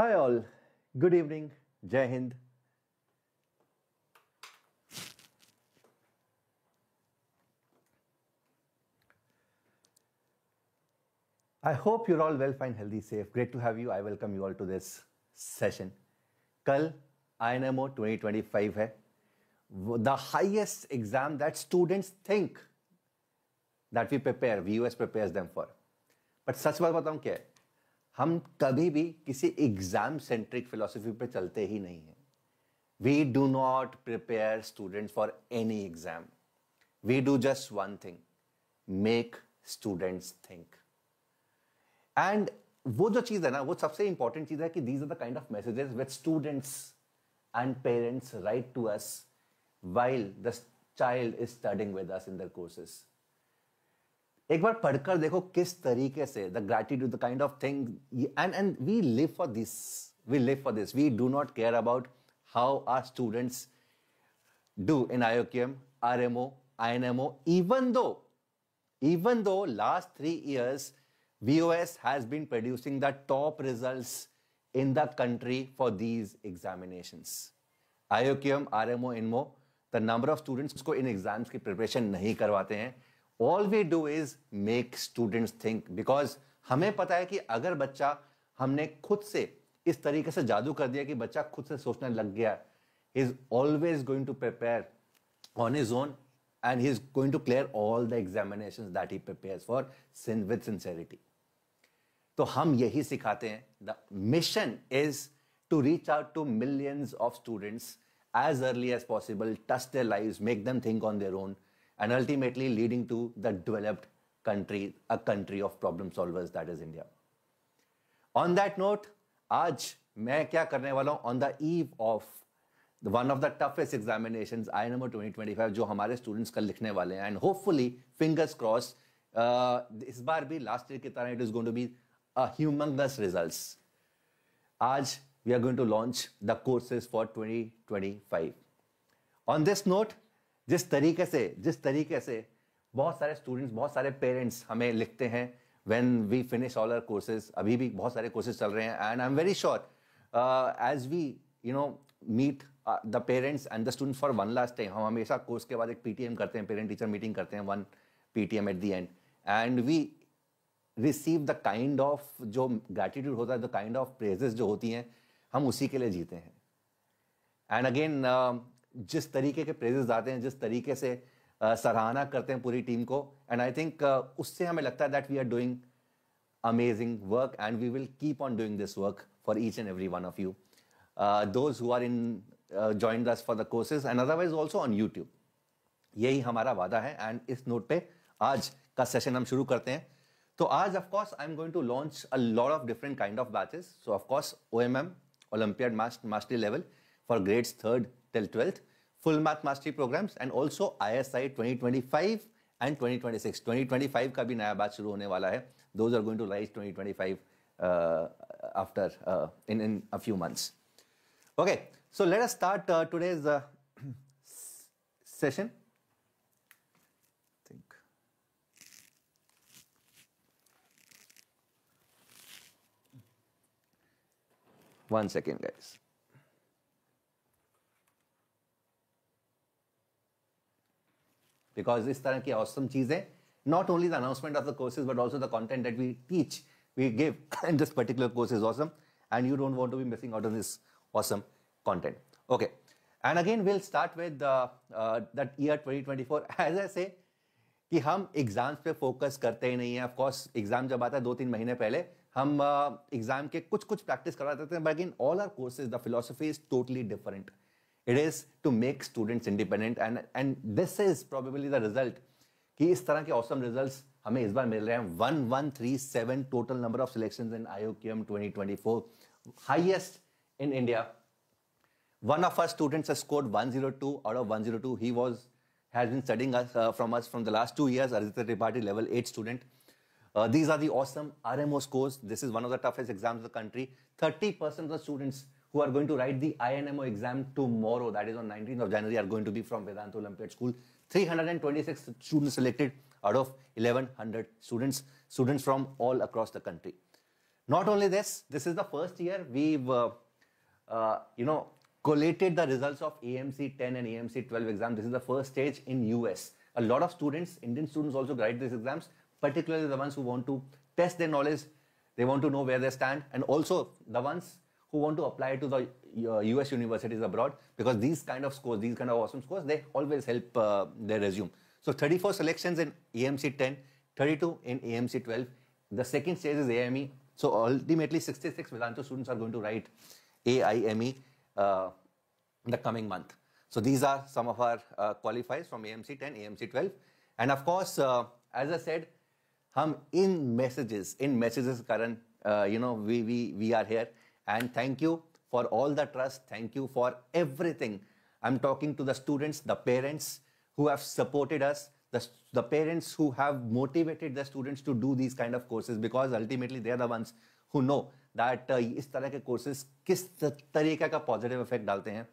Hi all, good evening, Jai Hind. I hope you're all well, fine, healthy, safe. Great to have you. I welcome you all to this session. कल INMO 2025 है. The highest exam that students think that we prepare, VUS prepares them for. But सच बात बताऊं क्या है? हम कभी भी किसी एग्जाम सेंट्रिक फिलॉसफी पे चलते ही नहीं हैं. We do not prepare students for any exam. We do just one thing: make students think. And वो जो चीज है ना, वो सबसे इंपॉर्टेंट चीज है कि these are the kind of messages which students and parents write to us while the child is studying with us in their courses. एक बार पढ़कर देखो किस तरीके से the gratitude, the kind of thing, and we live for this. We live for this. We do not care about how our students do in IOQM, RMO, INMO, even though last 3 years VOS has been producing the top results in the country for these examinations. IOQM, RMO, INMO, the number of students को इन exams की preparation नहीं करवाते हैं. All we do is make students think, because हमें पता है कि अगर बच्चा, हमने खुद से इस तरीके से जादू कर दिया कि बच्चा खुद से सोचने लग गया, he is always going to prepare on his own and he is going to clear all the examinations that he prepares for with sincerity. तो हम यही सिखाते हैं. The mission is to reach out to millions of students as early as possible, touch their lives, make them think on their own, and ultimately leading to the developed country, a country of problem solvers, that is India. On that note, आज मैं क्या करने वाला हूं, on the eve of one of the toughest examinations, INMO 2025, जो हमारे students कल लिखने वाले हैं, and hopefully, fingers crossed, इस बार भी last year की तरह it is going to be a humongous results. आज we are going to launch the courses for 2025. On this note, जिस तरीके से बहुत सारे स्टूडेंट्स, बहुत सारे पेरेंट्स हमें लिखते हैं when we finish all our courses, अभी भी बहुत सारे कोर्सेज चल रहे हैं, and I'm very sure as we meet the parents and the students for one last time, हम हमेशा कोर्स के बाद एक PTM करते हैं, पेरेंट टीचर मीटिंग करते हैं, one PTM at the end, and we receive the kind of जो gratitude होता है, the kind of praises जो होती हैं, हम उसी के लिए जीते हैं. एंड अगेन जिस तरीके के प्रेजेस आते हैं, जिस तरीके से सराहना करते हैं पूरी टीम को, एंड आई थिंक उससे हमें लगता है that we are doing amazing work and we will keep on doing this work for each and every one of you, those who are in joined us for the courses and otherwise also on YouTube. यही हमारा वादा है. And इस note पे आज का session हम शुरू करते हैं. तो आज of course I am going to launch a lot of different kind of batches. So of course OMM, Olympiad Mastery Level for grades 3rd till 12th, full math mastery programs, and also ISI 2025 and 2026. 2025 का भी नया batch शुरू होने वाला है. Those are going to rise 2025 after in a few months. Okay, so let us start today's session. Think. One second, guys. Because इस तरह की awesome चीजें, not only the announcement of the courses but also the content that we teach, we give in this particular course is awesome, and you don't want to be missing out on this awesome content. Okay, and again we'll start with that year 2024. As I say कि हम exams पे focus करते ही नहीं है. Of course exam जब आता है 2-3 महीने पहले हम एग्जाम के कुछ प्रैक्टिस करवा देते हैं, but in all our courses the philosophy is totally different. It is to make students independent, and this is probably the result कि इस तरह के awesome results हमें इस बार मिल रहे हैं. 1137 total number of selections in IOQM 2024, highest in India. One of our students has scored 102 out of 102. He has been studying from us from the last 2 years. Aditya Tripathi, level 8 student. These are the awesome RMO scores. This is one of the toughest exams of the country. 30% of the students who are going to write the INMO exam tomorrow, that is on 19th of January, are going to be from Vedanta Olympiad School. 326 students selected out of 1100 students from all across the country. Not only this, this is the first year we've, collated the results of AMC 10 and AMC 12 exam. This is the first stage in US. A lot of students, Indian students also write these exams, particularly the ones who want to test their knowledge. They want to know where they stand, and also the ones who want to apply to the US universities abroad, because these kind of scores, these kind of awesome scores, they always help their resume. So 34 selections in AMC 10, 32 in AMC 12. The second stage is AIME. So ultimately 66 Vedantu students are going to write AIME the coming month. So these are some of our qualifiers from AMC 10, AMC 12. And of course, as I said, hum in messages, Karan, we are here. And thank you for all the trust. Thank you for everything. I'm talking to the students, the parents who have supported us, the parents who have motivated the students to do these kind of courses, because ultimately they are the ones who know that इस तरह के courses किस तरीके का positive effect डालते हैं.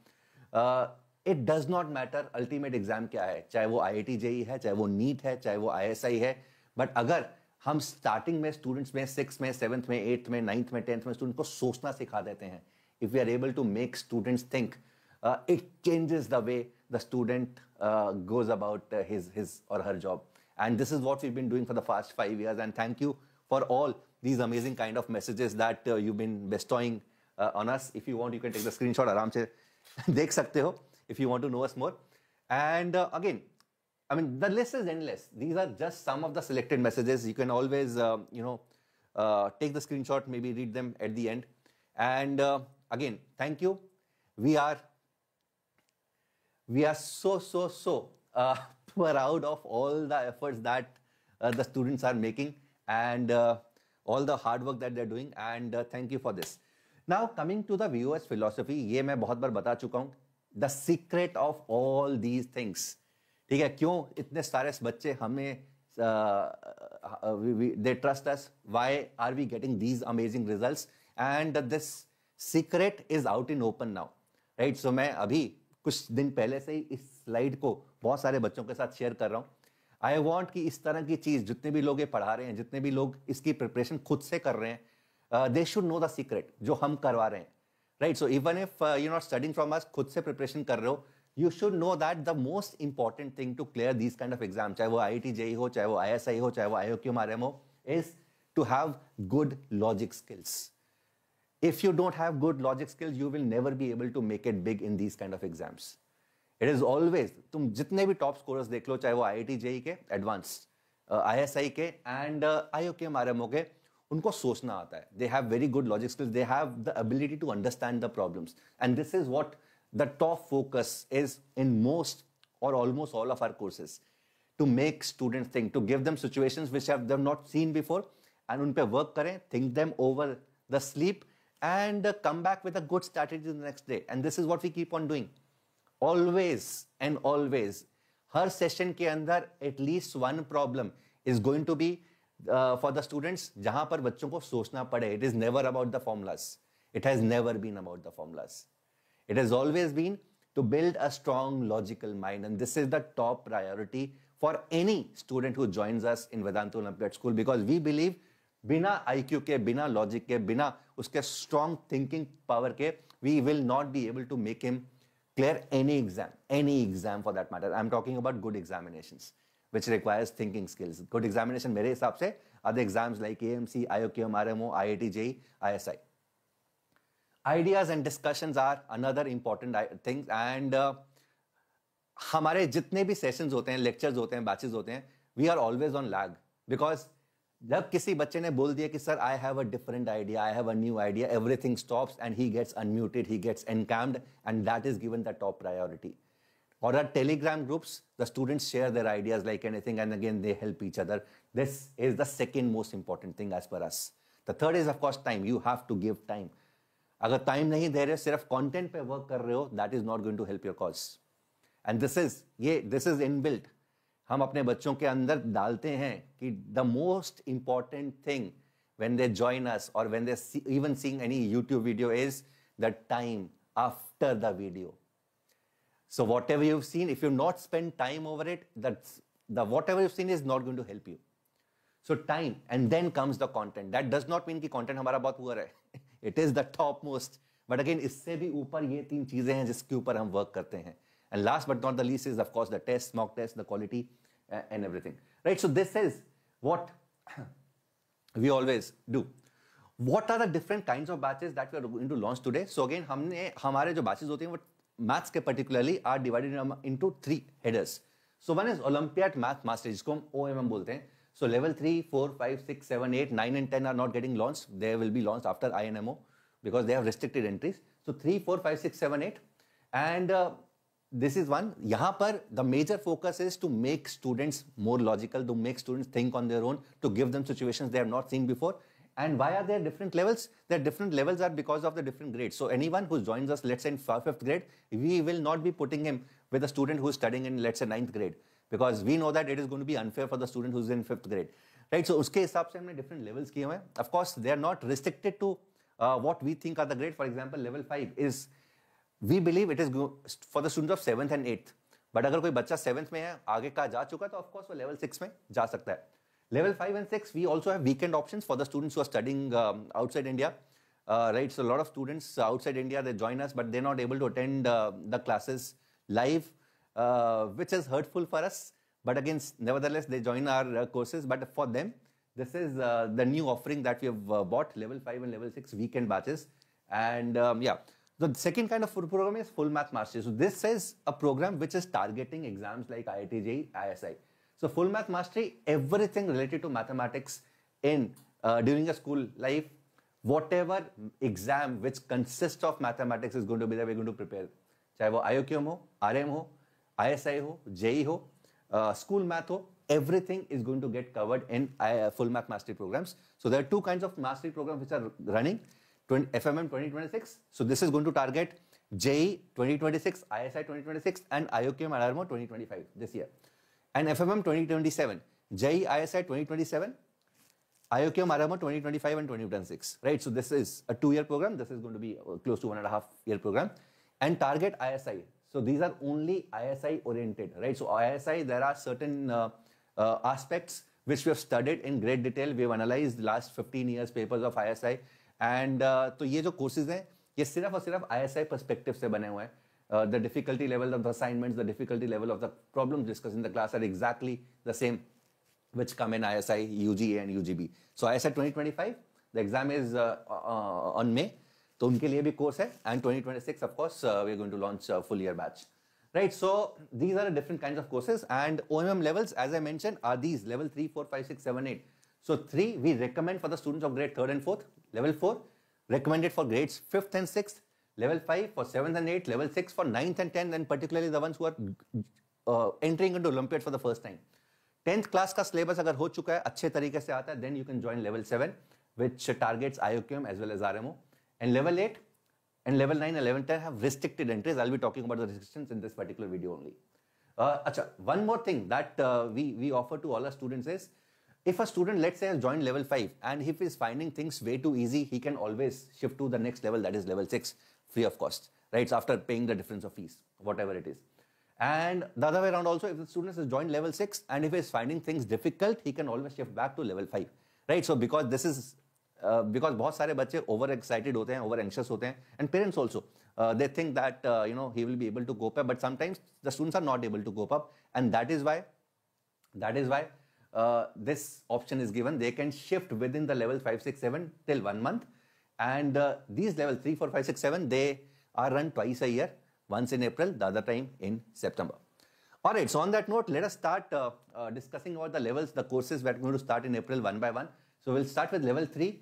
It does not matter ultimate exam क्या है, चाहे वो IIT JEE है, चाहे वो NEET है, चाहे वो ISI है, but अगर हम starting में students में 6th में 7th में 8th में 9th में 10th में students को सोचना सिखा देते हैं, if we are able to make students think, it changes the way the student goes about his or her job. And this is what we've been doing for the past 5 years. And thank you for all these amazing kind of messages that you've been bestowing on us. If you want, you can take the screenshot. आराम से देख सकते हो if you want to know us more. And again, I mean, the list is endless. These are just some of the selected messages. You can always, take the screenshot, maybe read them at the end. And again, thank you. We are so proud of all the efforts that the students are making, and all the hard work that they're doing. And thank you for this. Now, coming to the VOS philosophy, ये मैं बहुत बार बता चुका हूँ. The secret of all these things. ठीक है, क्यों इतने सारे बच्चे हमें they trust us? Why are we getting these amazing results? And this secret is out in open now, right? So मैं अभी कुछ दिन पहले से ही इस स्लाइड को बहुत सारे बच्चों के साथ शेयर कर रहा हूँ. आई वॉन्ट कि इस तरह की चीज जितने भी लोग ये पढ़ा रहे हैं, जितने भी लोग इसकी प्रिपरेशन खुद से कर रहे हैं, they should know the secret जो हम करवा रहे हैं, right? So even if you not studying from us, खुद से प्रिपरेशन कर रहे हो, you should know that the most important thing to clear these kind of exams, चाहे वो IIT JEE हो, चाहे वो ISI हो, चाहे वो IOQM RM हो, is to have good logic skills. If you don't have good logic skills, you will never be able to make it big in these kind of exams. It is always, तुम जितने भी top scorers देख लो, चाहे वो IIT JEE के advanced, ISI के and IOQM RM के, उनको सोचना आता है. They have very good logic skills. They have the ability to understand the problems. And this is what the top focus is in most or almost all of our courses, to make students think, to give them situations which they've not seen before, and उन पे work करें, think them over the sleep, and come back with a good strategy the next day. And this is what we keep on doing. Always and always, her session के अंदर at least one problem is going to be for the students जहाँ पर बच्चों को सोचना पड़े. It is never about the formulas. It has never been about the formulas. It has always been to build a strong logical mind, and this is the top priority for any student who joins us in Vedanta Olympiad School, because we believe बिना IQ के, बिना logic के, बिना उसके strong thinking power के, we will not be able to make him clear any exam for that matter. I'm talking about good examinations, which requires thinking skills. Good examination मेरे हिसाब से other exams like AMC, IOQM, RMO, IIT JEE, ISI. Ideas and discussions are another important thing. And हमारे जितने भी sessions होते हैं, lectures होते हैं, batches होते हैं, we are always on lag, because जब किसी बच्चे ने बोल दिया कि sir, I have a different idea, I have a new idea, everything stops and he gets unmuted, he gets encamped, and that is given the top priority. Or our Telegram groups, the students share their ideas like anything, and again they help each other. This is the second most important thing as per us. The third is of course time. You have to give time. अगर time नहीं दे रहे, सिर्फ content पे work कर रहे हो, that is not going to help your cause. And this is inbuilt. हम अपने बच्चों के अंदर डालते हैं कि the most important thing when they join us और when they even seeing any YouTube video is the time after the video. So whatever you seen, if you not spend time over it, that's the whatever you seen is not going to help you. So time, and then comes the content. That does not mean कि content हमारा बहुत poor है. It is the top most. But again, इससे भी ऊपर ये तीन चीजें हैं जिसके ऊपर हम work करते हैं. And last but not the least is of course the test, mock test, the quality, and everything. Right? So this is what we always do. What are the different kinds of batches that we are going to launch today? So again, हमने हमारे जो batches होते हैं वो maths के particularly are divided into three headers. So one is Olympiad Math Mastery, जिसको हम OMM बोलते हैं. So level 3, 4, 5, 6, 7, 8, 9 and 10 are not getting launched. They will be launched after INMO because they have restricted entries. So 3, 4, 5, 6, 7, 8. And this is one. यहाँ पर the major focus is to make students more logical, to make students think on their own, to give them situations they have not seen before. And why are there different levels? Their different levels are because of the different grades. So anyone who joins us, let's say in 5th grade, we will not be putting him with a student who is studying in, let's say, 9th grade. Because we know that it is going to be unfair for the student who is in 5th grade. Right? So uske hisab se humne different levels kiye hue. Of course, they are not restricted to what we think are the grade. For example, level 5 is, we believe it is for the students of 7th and 8th. But अगर कोई बच्चा 7th में है, आगे का जा चुका, तो of course वो level 6 में जा सकता है. Level 5 and 6, we also have weekend options for the students who are studying outside India. Right, so a lot of students outside India, they join us, but they're not able to attend the classes live, which is hurtful for us. But again, nevertheless, they join our courses. But for them, this is the new offering that we have bought, level 5 and level 6 weekend batches. And yeah, the second kind of program is Full Math Mastery. So this is a program which is targeting exams like IIT, JEE, ISI. So Full Math Mastery, everything related to mathematics in during a school life, whatever exam which consists of mathematics is going to be there, we're going to prepare. चाहे वो IOQM हो, RM हो, ISI हो, JEE हो, school math ho, everything is going to get covered in Full Math Mastery programs. So there are two kinds of mastery programs which are running, FMM 2026. So this is going to target JEE 2026, ISI 2026 and IOQM and RMO 2025 this year. And FMM 2027, JEE ISI 2027, IOQM RMO 2025 and 2026, right? So this is a 2-year program. This is going to be close to 1.5-year program. And target ISI. So these are only ISI oriented, right? So ISI, there are certain aspects which we have studied in great detail. We have analyzed the last 15 years papers of ISI. And तो ये जो courses हैं, ये सिर्फ और सिर्फ ISI perspective से बने हुए हैं. The difficulty level of the assignments, the difficulty level of the problems discussed in the class are exactly the same which come in ISI, UGA and UGB. So ISI 2025, the exam is on May. तो उनके लिए भी course है. And 2026, of course, we are going to launch a full year batch. Right, so these are the different kinds of courses. And OMM levels, as I mentioned, are these level 3, 4, 5, 6, 7, 8. So 3, we recommend for the students of grade 3rd and 4th. Level 4, recommended for grades 5th and 6th. Level 5 for 7th and 8th, level 6 for 9th and 10th, and particularly the ones who are entering into Olympiad for the first time. 10th class का syllabus अगर हो चुका है, अच्छे तरीके से आता है, then you can join level 7, which targets IOQM as well as RMO. And level 8 and level 9 and level 10 have restricted entries. I'll be talking about the restrictions in this particular video only. One more thing that we offer to all our students is, if a student, let's say, has joined level 5 and if he's finding things way too easy, he can always shift to the next level, that is level 6, free of cost, right? So after paying the difference of fees, whatever it is. And the other way around also, if the student has joined level 6 and if he's finding things difficult, he can always shift back to level 5, right? So because this is, because बहुत सारे बच्चे over excited होते हैं, over anxious होते हैं, and parents also, they think that, he will be able to cope up, but sometimes the students are not able to cope up, and that is why this option is given. They can shift within the level 5, 6, 7 till 1 month. And these level 3, 4, 5, 6, 7, they are run twice a year, once in April, the other time in September. All right, so on that note, let us start discussing about the levels, the courses that are going to start in April one by one. So we'll start with level 3.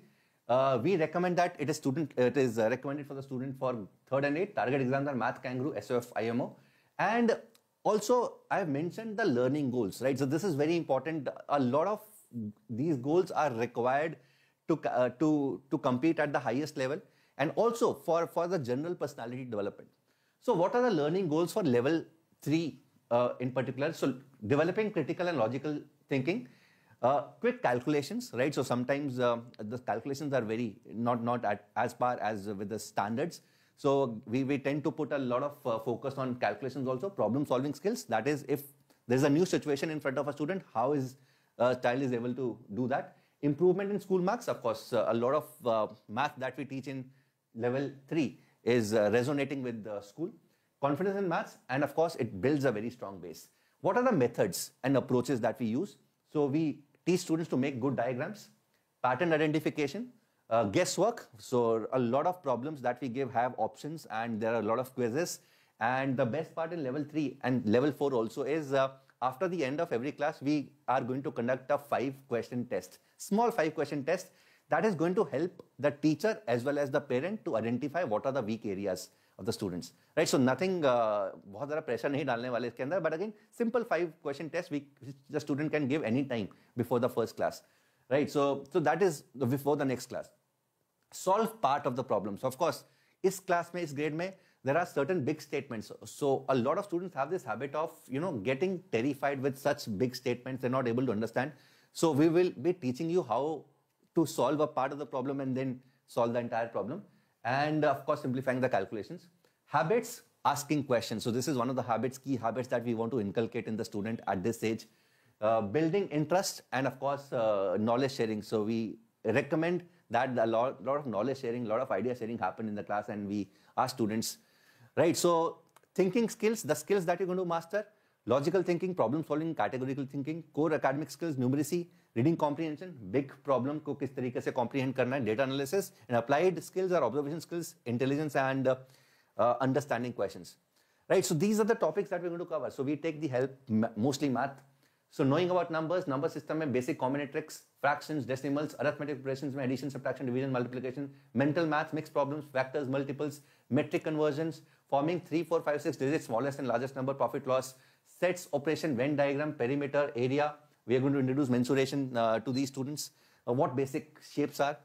We recommend that it is recommended for the student for 3rd and 8th. Target exams are Math Kangaroo, SOF, IMO. And also, I have mentioned the learning goals, right? So this is very important. A lot of these goals are required to compete at the highest level, and also for the general personality development. So what are the learning goals for level 3 in particular? So developing critical and logical thinking, quick calculations, right? So sometimes the calculations are very not as par as with the standards. So we tend to put a lot of focus on calculations also, problem solving skills. That is, if there's a new situation in front of a student, how is child is able to do that. Improvement in school marks, of course, a lot of math that we teach in level 3 is resonating with the school. Confidence in maths, and of course, it builds a very strong base. What are the methods and approaches that we use? So we teach students to make good diagrams, pattern identification, guesswork. So a lot of problems that we give have options, and there are a lot of quizzes. And the best part in level 3 and level 4 also is after the end of every class, we are going to conduct a 5-question test, small 5-question test that is going to help the teacher as well as the parent to identify what are the weak areas of the students, right? So nothing, बहुत ज़्यादा pressure नहीं डालने वाले इसके अंदर, but again, simple 5-question test which the student can give any time before the first class, right? So that is before the next class. Solve part of the problems. Of course, इस class में, इस grade में, there are certain big statements. So a lot of students have this habit of, getting terrified with such big statements. They're not able to understand. So we will be teaching you how to solve a part of the problem and then solve the entire problem. And of course, simplifying the calculations. Habits, asking questions. So this is one of the habits, key habits that we want to inculcate in the student at this age. Building interest and of course, knowledge sharing. So we recommend that a lot of knowledge sharing, a lot of idea sharing happen in the class, and we ask students, right? So thinking skills, the skills that you're going to master: logical thinking, problem solving, categorical thinking, core academic skills, numeracy, reading comprehension, big problem को किस तरीके से comprehend करना है, data analysis, and applied skills are observation skills, intelligence, and understanding questions, right? So these are the topics that we're going to cover. So we take the help, mostly math. So knowing about numbers, number system में basic combinatorics, fractions, decimals, arithmetic operations में addition, subtraction, division, multiplication, mental maths, mixed problems, factors, multiples, metric conversions, forming 3, 4, 5, 6 digits, smallest and largest number, profit loss, sets, operation, Venn diagram, perimeter, area. We are going to introduce mensuration to these students. What basic shapes are,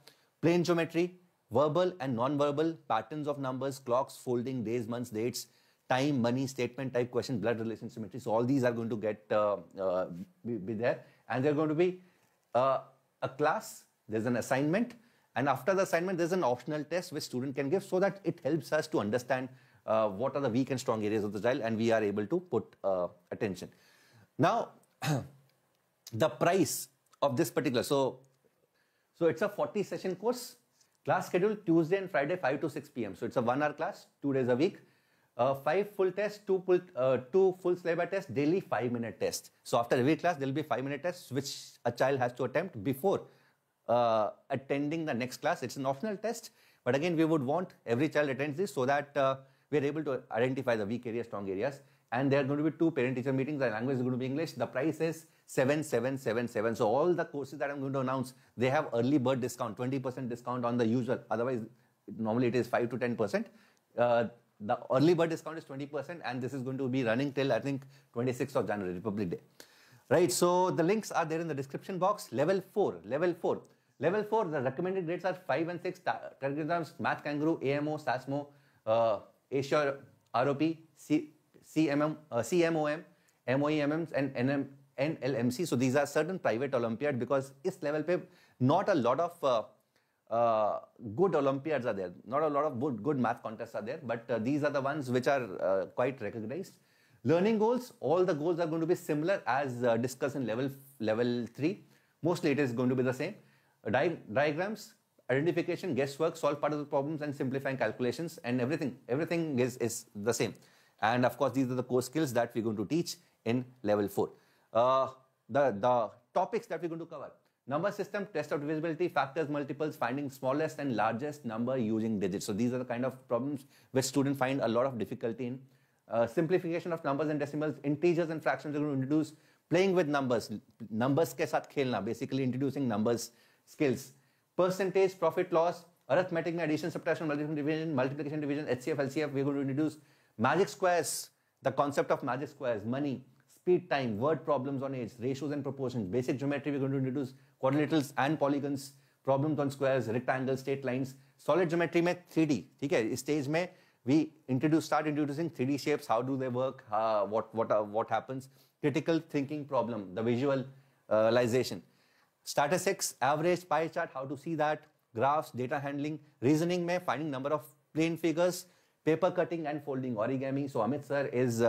plane geometry, verbal and non-verbal, patterns of numbers, clocks, folding, days, months, dates, time, money, statement type questions, blood relation symmetry. So all these are going to get be there, and they're going to be a class. There's an assignment, and after the assignment, there's an optional test which student can give, so that it helps us to understand what are the weak and strong areas of the child, and we are able to put attention. Now, the price of this particular, so it's a 40-session course. Class schedule Tuesday and Friday 5 to 6 p.m. So it's a 1-hour class, 2 days a week. 5 full tests, 2 full syllabus tests, daily 5-minute tests. So after every class, there will be 5-minute tests which a child has to attempt before attending the next class. It's an optional test, but again, we would want every child attends this so that we're able to identify the weak areas, strong areas. And there are going to be 2 parent-teacher meetings. The language is going to be English. The price is 7777. So all the courses that I'm going to announce, they have early bird discount, 20% discount on the usual. Otherwise, normally it is 5 to 10%. The early bird discount is 20%, and this is going to be running till, I think, 26th of January, Republic Day. Right, so the links are there in the description box. Level 4, the recommended grades are 5 and 6, target exams, Math Kangaroo, AMO, SASMO, Asia, ROP, CMOM, MOEMMs, and NLMC. So these are certain private Olympiad, because this level pe not a lot of good Olympiads are there. Not a lot of good math contests are there, but these are the ones which are quite recognized. Learning goals, all the goals are going to be similar as discussed in level 3. Mostly it is going to be the same. Diagrams, identification, guesswork, solve part of the problems, and simplifying calculations, and everything is the same. And of course, these are the core skills that we're going to teach in level 4. The topics that we're going to cover: number system, test of divisibility, factors, multiples, finding smallest and largest number using digits. So these are the kind of problems which students find a lot of difficulty in. Simplification of numbers and decimals, integers and fractions are going to introduce. Playing with numbers ke saath khelna, basically introducing numbers skills. Percentage, profit loss, arithmetic mein addition, subtraction, multiplication, division, HCF, LCF, we're going to introduce. Magic squares, the concept of magic squares, money, speed, time, word problems on age, ratios and proportions. Basic geometry, we're going to introduce quadrilaterals and polygons, problems on squares, rectangles, straight lines. Solid geometry mein 3D, ठीक है, इस stage में we start introducing 3D shapes, how do they work, what happens. Critical thinking problem, the visualization. Statistics, average, pie chart, how to see that, graphs, data handling. Reasoning mein finding number of plane figures, paper cutting and folding, origami. So Amit sir is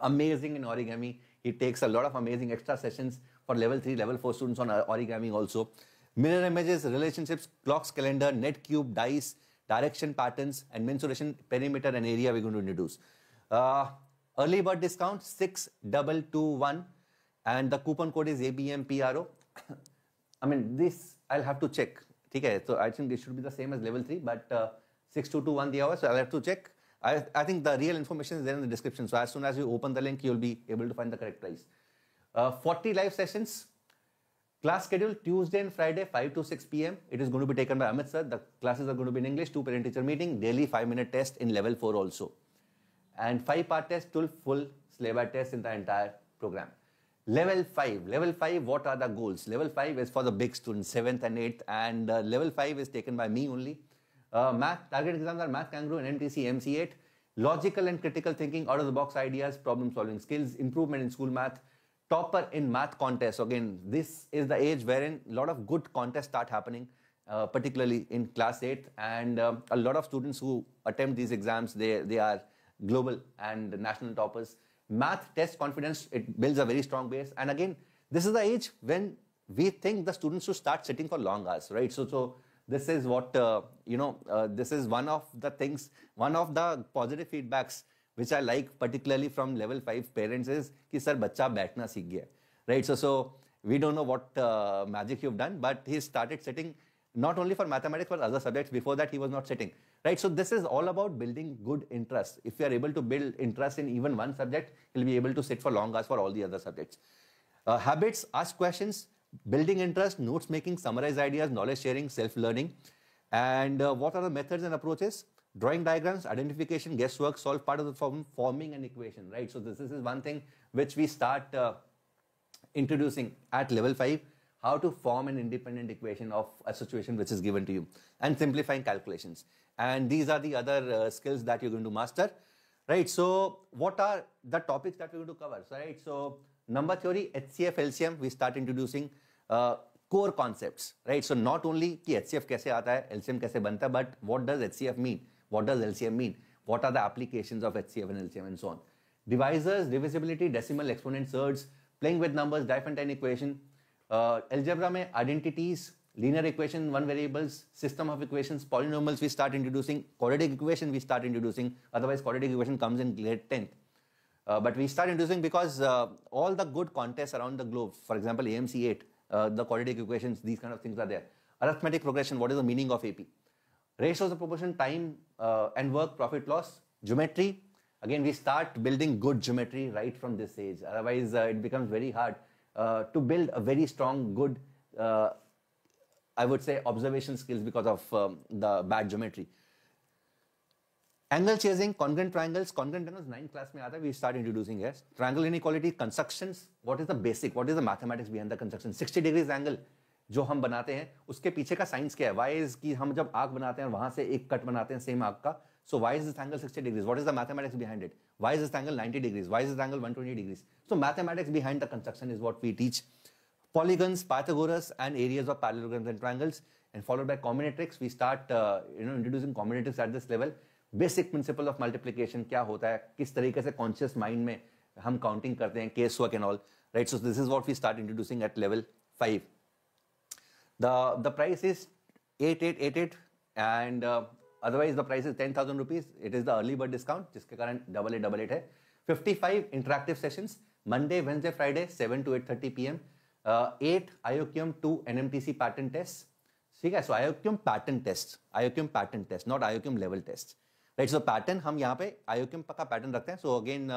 amazing in origami. He takes a lot of amazing extra sessions for level 3, level 4 students on origami also. Mirror images, relationships, clocks, calendar, net cube, dice, direction patterns, and mensuration, perimeter and area we're going to introduce. Early bird discount 6221 and the coupon code is ABMPRO. I mean, this I'll have to check. Okay, so I think it should be the same as level 3, but 6221 the hour, so I'll have to check. I think the real information is there in the description. So as soon as you open the link, you'll be able to find the correct price. 40 live sessions. Class schedule Tuesday and Friday 5 to 6 p.m. It is going to be taken by Amit sir. The classes are going to be in English, 2 parent-teacher meeting, daily 5-minute test in level 4 also. And 5-part test, full syllabus test in the entire program. Level 5, what are the goals? Level 5 is for the big students, 7th and 8th, and level 5 is taken by me only. Math, target exams are Math Kangaroo and NMTC MC8. Logical and critical thinking, out-of-the-box ideas, problem-solving skills, improvement in school math, topper in math contests. Again, this is the age wherein a lot of good contests start happening, particularly in class 8, and a lot of students who attempt these exams, they are global and national toppers. Math test confidence, it builds a very strong base. And again, this is the age when we think the students should start sitting for long hours, right? So this is what, this is one of the things, one of the positive feedbacks which I like particularly from level 5 parents is कि sir बच्चा बैठना सीख गया, right? So we don't know what magic you've done, but he started sitting not only for mathematics but other subjects. Before that he was not sitting, right? So this is all about building good interest. If you are able to build interest in even one subject, you'll be able to sit for long hours for all the other subjects. Habits, ask questions, building interest, notes making, summarize ideas, knowledge sharing, self-learning. And what are the methods and approaches? Drawing diagrams, identification, guesswork, solve part of the problem, forming an equation, right? So this is one thing which we start introducing at level 5, how to form an independent equation of a situation which is given to you, and simplifying calculations. And these are the other skills that you're going to master, right? So what are the topics that we're going to cover, right? So number theory, HCF, LCM, we start introducing core concepts, right? So not only कि HCF कैसे आता है, LCM कैसे बनता है, but what does HCF mean? What does LCM mean? What are the applications of HCF and LCM and so on? Divisors, divisibility, decimal, exponent, surds, playing with numbers, Diophantine equation, algebra में identities, linear equation, one variables, system of equations, polynomials we start introducing, quadratic equation we start introducing, otherwise quadratic equation comes in grade 10th. But we start introducing because all the good contests around the globe, for example AMC 8, the quadratic equations, these kind of things are there. Arithmetic progression, what is the meaning of AP? Ratios of proportion, time and work, profit loss, geometry. Again, we start building good geometry right from this age. Otherwise, it becomes very hard to build a very strong, good, I would say, observation skills because of the bad geometry. Angle chasing, congruent triangles, 9th class mein aata hai, we start introducing here. Triangle inequality, constructions, what is the basic, what is the mathematics behind the construction? 60 degrees angle जो हम बनाते हैं उसके पीछे का science क्या है? Why is कि हम जब आर्क बनाते हैं वहां से एक कट बनाते हैं सेम आर्क का, so why is this angle 60 degrees? What is the mathematics behind it? Why is this angle 90 degrees? Why is this angle 120 degrees? So mathematics behind the construction is what we teach. Polygons, Pythagoras, and areas of parallelograms and triangles, and followed by combinatorics. We start introducing combinatorics at this level. Basic principle of multiplication क्या होता है, किस तरीके से conscious mind में हम counting करते हैं, case work and all, right? So this is what we start introducing at level 5. The price is 8888 and otherwise the price is 10,000 rupees. It is the early bird discount जिसके कारण 8888 है. 55 interactive sessions Monday, Wednesday, Friday 7 to 8:30 p.m. 8 IOQM 2 NMTC pattern tests. ठीक है, so IOQM pattern test, not IOQM level test. Right, so pattern हम यहाँ पे IOQM का pattern रखते हैं. So again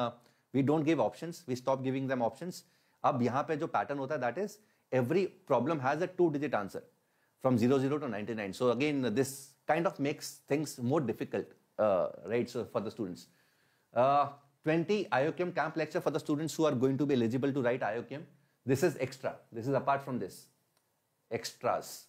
we don't give options, we stop giving them options. अब यहाँ पे जो pattern होता है, that is every problem has a 2-digit answer from 00 to 99. So again this kind of makes things more difficult, right? So for the students, 20 IOQM camp lecture for the students who are going to be eligible to write IOQM. This is extra. This is apart from this. Extras.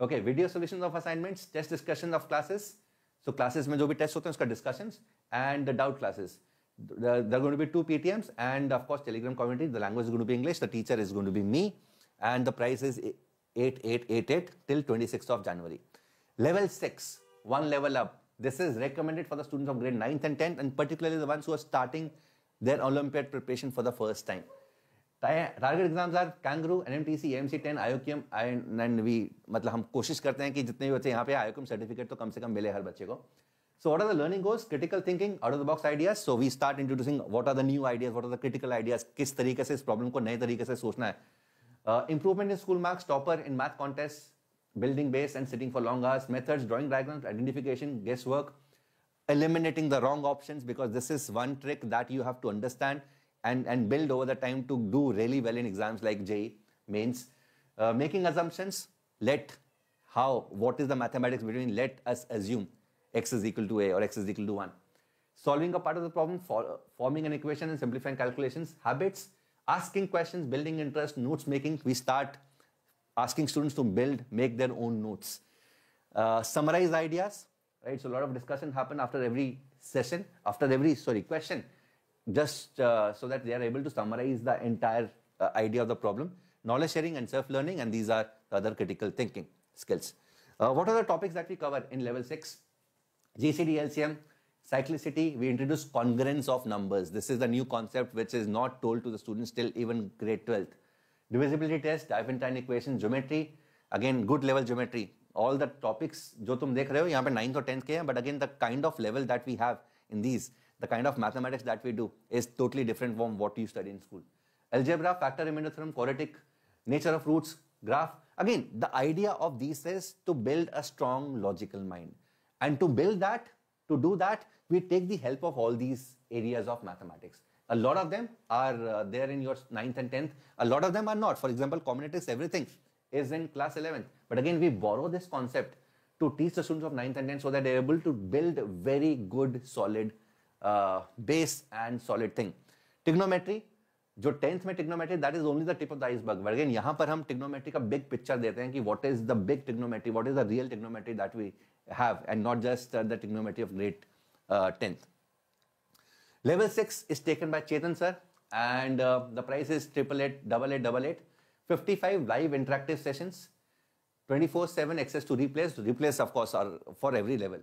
Okay, video solutions of assignments, test discussion of classes. So classes में जो भी test होते हैं उसका discussions, and the doubt classes. There are going to be 2 PTMs and of course Telegram community. The language is going to be English. The teacher is going to be me, and the price is 8888 till 26th of January. Level 6, one level up. This is recommended for the students of grade 9th and 10th, and particularly the ones who are starting their Olympiad preparation for the first time. Target exams are Kangaroo, NMTC, AMC 10, IOQM and we, मतलब हम कोशिश करते हैं कि जितने भी बच्चे यहाँ पे आईओक्यूएम सर्टिफिकेट तो कम से कम मिले हर बच्चे को. So what are the learning goals? Critical thinking, out of the box ideas. So we start introducing what are the new ideas, what are the critical ideas, किस तरीके से इस प्रॉब्लम को नए तरीके से सोचना है. Improvement in school marks, topper in math contests, building base and sitting for long hours, methods, drawing diagrams, identification, guesswork, eliminating the wrong options, because this is one trick that you have to understand and build over the time to do really well in exams like JEE mains. Making assumptions, what is the mathematics between let us assume x is equal to a or x is equal to 1. Solving a part of the problem, forming an equation and simplifying calculations. Habits, asking questions, building interest, notes making. We start asking students to make their own notes. Summarize ideas, right? So a lot of discussion happen after every session, question, just so that they are able to summarize the entire idea of the problem. Knowledge sharing and self-learning, and these are the other critical thinking skills. What are the topics that we cover in level 6? GCD, LCM, cyclicity. We introduce congruence of numbers. This is the new concept which is not told to the students till even grade 12th. Divisibility test, Diophantine equation, geometry. Again, good level geometry. All the topics जो तुम देख रहे हो यहाँ पे 9th और 10th के हैं, but again the kind of level that we have in these, the kind of mathematics that we do is totally different from what you study in school. Algebra, factor, remainder theorem, quadratic, nature of roots, graph. Again, the idea of these is to build a strong logical mind. And to do that, we take the help of all these areas of mathematics. A lot of them are there in your 9th and 10th. A lot of them are not. For example, combinatorics, everything is in class 11th. But again, we borrow this concept to teach the students of 9th and 10th so that they're able to build a very good, solid base and solid thing. Trigonometry, जो 10th में trigonometry, that is only the tip of the iceberg. But again, यहाँ पर हम trigonometry का big picture देते हैं कि what is the big trigonometry, what is the real trigonometry that we have, and not just the trigonometry of grade 10th. Level 6 is taken by Chetan sir, and the price is 888, 55 live interactive sessions, 24/7 access to replays of course are for every level,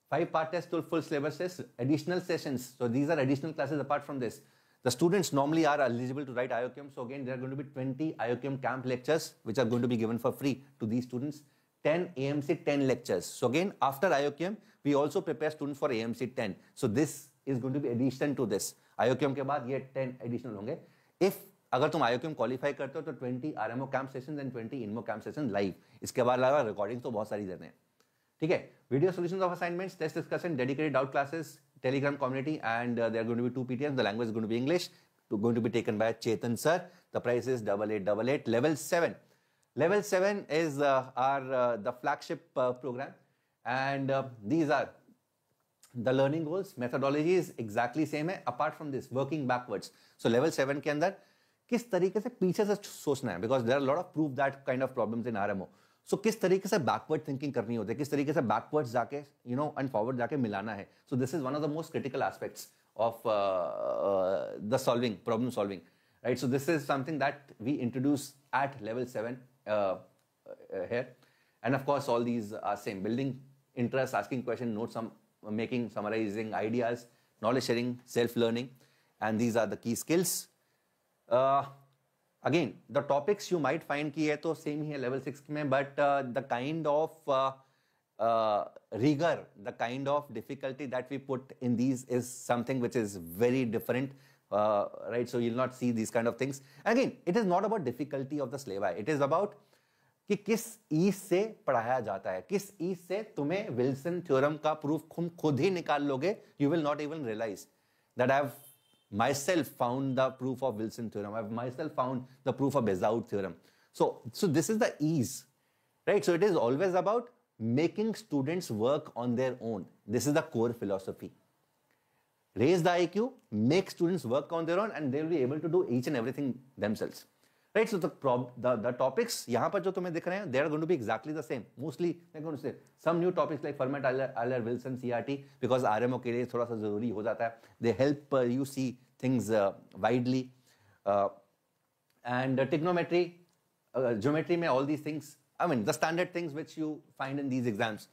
5 part tests to full syllabuses, additional sessions. So these are additional classes apart from this. The students normally are eligible to write IOQM. So again, there are going to be 20 IOQM camp lectures, which are going to be given for free to these students. 10 AMC 10 lectures. So again, after IOQM, we also prepare students for AMC 10. So this is going to be addition to this. IOQM के बाद ये 10 additional होंगे. If अगर तुम IOQM qualify करते हो तो 20 RMO camp sessions and 20 INMO camp sessions live. इसके बाद अलावा recordings तो बहुत सारी देते हैं. ठीक है? Video solutions of assignments, test discussion, dedicated doubt classes, Telegram community, and there are going to be 2 PTMs. The language is going to be English. Going to be taken by Chetan sir. The price is 8888. Level 7. Level 7 is the flagship program, and these are the learning goals. Methodology is exactly same है. Apart from this, working backwards. So level 7 के अंदर किस तरीके से पीछे से सोचना है, because there are a lot of proof that kind of problems in RMO. So किस तरीके से backward thinking करनी होती है, किस तरीके से backwards जाके and forward जाके मिलाना है. So this is one of the most critical aspects of the problem solving, right? So this is something that we introduce at level 7 here, and of course all these are same: building interest, asking question, notes, making, summarizing ideas, knowledge sharing, self-learning, and these are the key skills. Again, the topics you might find कि ये तो same ही है level 6 में, but the kind of rigor, the kind of difficulty that we put in these is something which is very different, right? So you'll not see these kind of things. Again, it is not about difficulty of the syllabi. It is about कि किस ease से पढ़ाया जाता है, किस ease से तुम्हें Wilson theorem का प्रूफ खुद ही निकाल लोगे. You will not even realize that I have myself found the proof of Wilson theorem. I have myself found the proof of Bezout theorem. So this is the ease, right? So it is always about making students work on their own. This is the core philosophy. Raise the IQ, make students work on their own, and they will be able to do each and everything themselves. Right, so the topics यहाँ पर जो तुम्हें दिख रहे हैं, they are going to be exactly the same. Mostly, I'm going to say some new topics like Fermat, Euler, Wilson, CRT, because RMO के लिए थोड़ा सा जरूरी हो जाता है. They help you see things widely, and trigonometry, geometry में all these things. I mean the standard things which you find in these exams.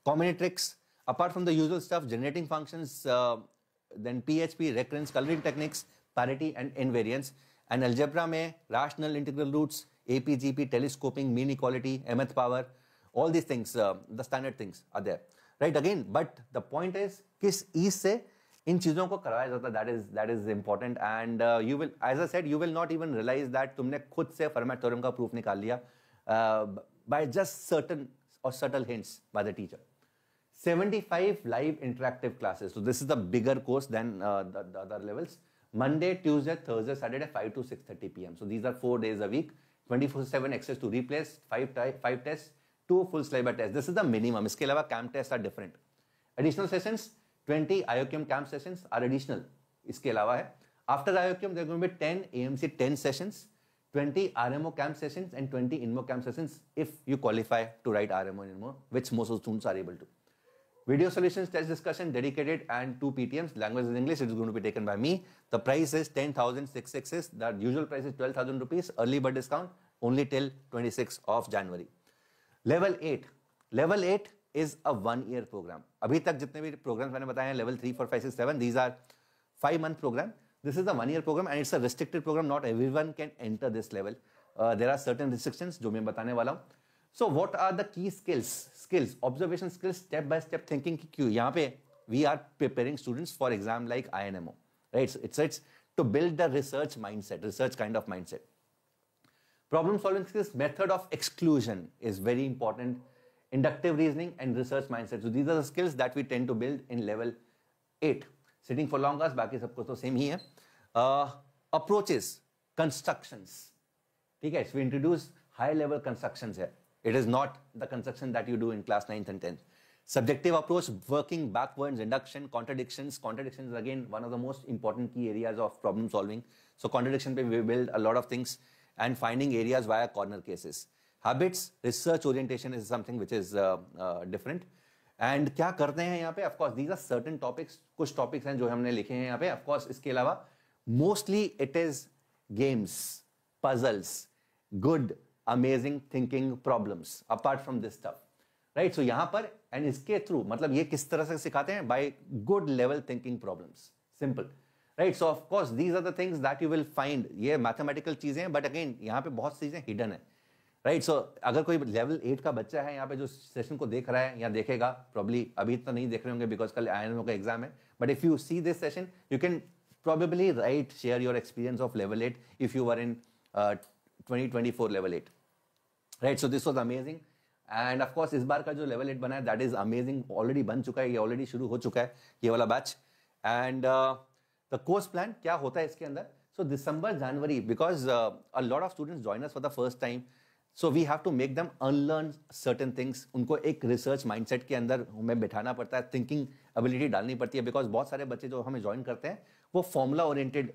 Combinatorics, apart from the usual stuff, generating functions, then PHP, recurrence, coloring techniques, parity, and invariance. And algebra में rational integral roots, AP GP, telescoping, mean equality, mth power, all these things, the standard things are there, right? Again, but the point is किस ease से इन चीजों को करवाया जाता है, that is important, and you will, as I said, you will not even realize that तुमने खुद से फर्मा थ्योरम का प्रूफ निकाल लिया by just certain or subtle hints by the teacher. 75 live interactive classes. So this is the bigger course than the other levels. Monday, Tuesday, Thursday, Saturday, 5 to 6:30 p.m. So these are 4 days a week, 24/7 access to replays, 5 tests, 2 full syllabus tests. This is the minimum. इसके अलावा camp tests are different. Additional sessions, 20 IOQM camp sessions are additional. इसके अलावा है. After IOQM, there are going to be 10 AMC 10 sessions, 20 RMO camp sessions, and 20 INMO camp sessions if you qualify to write RMO and INMO, which most of the students are able to. Video solutions test discussion dedicated and 2 PTMs. Language is English. It is going to be taken by me. The price is 10,666. The usual price is 12,000 rupees. Early bird discount only till 26th of January. Level 8. Level 8 is a 1-year program. अभी तक जितने भी programs मैंने बताए हैं, level 3, 4, 5, 6, 7, these are 5-month program. This is a 1-year program and it's a restricted program. Not everyone can enter this level. There are certain restrictions जो मैं बताने वाला हूँ. So what are the key skills, observation skills, step-by-step thinking की क्यों यहाँ पे we are preparing students for exam like INMO, right? So it's to build the research mindset, research kind of mindset. Problem solving skills, method of exclusion is very important. Inductive reasoning and research mindset. So these are the skills that we tend to build in level 8. Sitting for long hours, बाकी सब कुछ तो same ही है. Approaches, constructions. ठीक है, so we introduce high-level constructions here. It is not the construction that you do in class 9th and 10th. Subjective approach, working backwards, induction, contradictions. Contradictions is again one of the most important key areas of problem solving. So contradiction pe we build a lot of things and finding areas via corner cases. Habits, research orientation is something which is different. And क्या करते हैं यहाँ पे? Of course, these are certain topics. कुछ topics हैं जो हमने लिखे हैं यहाँ पे. Of course, इसके अलावा mostly it is games, puzzles, good, amazing thinking problems apart from this stuff, right? So यहाँ पर and इसके through मतलब ये किस तरह से सिखाते हैं? By good level thinking problems, simple, right? So of course these are the things that you will find. ये mathematical चीजें हैं, but again यहाँ पे बहुत चीजें hidden है, right? So अगर कोई level 8 का बच्चा है यहाँ पे जो सेशन को देख रहा है या देखेगा, probably अभी तो नहीं देख रहे होंगे because कल INMO का एग्जाम है, but if you see this session you can probably share your experience of level 8 if you were in 2024 level 8, right? So this was amazing and of course इस बार का जो level 8 बना है that is amazing, already बन चुका है, ये already शुरू हो चुका है ये वाला batch. And the course plan क्या होता है इसके अंदर? So December, January, because a lot of students join us for the first time, so we have to make them unlearn certain things. उनको एक research mindset के अंदर हमें बिठाना पड़ता है, thinking ability डालनी पड़ती है, because बहुत सारे बच्चे जो हमें join करते हैं वो formula oriented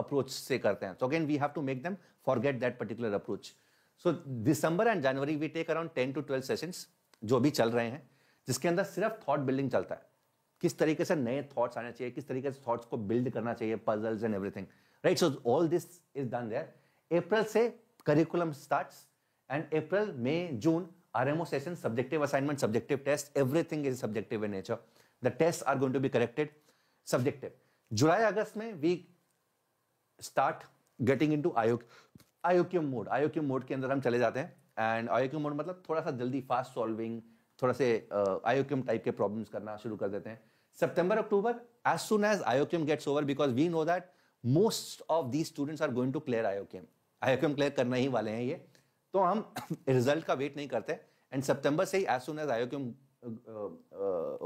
approach से करते हैं. So again we have to make them forget that particular approach. So December and January we take around 10 to 12 sessions जो अभी चल रहे हैं, जिसके अंदर सिर्फ thought building चलता है. किस तरीके से नए thoughts आने चाहिए, किस तरीके से thoughts को build करना चाहिए, puzzles and everything, right? So all this is done there. April से curriculum starts and April, May, June RMO sessions, subjective assignment, subjective test, everything is subjective in nature. The tests are going to be corrected, subjective. July, August में we start getting into IOQM mode. IOQM mode के अंदर हम चले जाते हैं and IOQM mode मतलब थोड़ा सा जल्दी fast solving, थोड़ा से IOQM type के problems करना शुरू कर देते हैं. September, October, as soon as IOQM gets over, because we know that most of these students are going to clear IOQM. IOQM clear करना ही वाले हैं ये, तो हम रिजल्ट का वेट नहीं करते एंड सितंबर से ही एज सून एज IOQM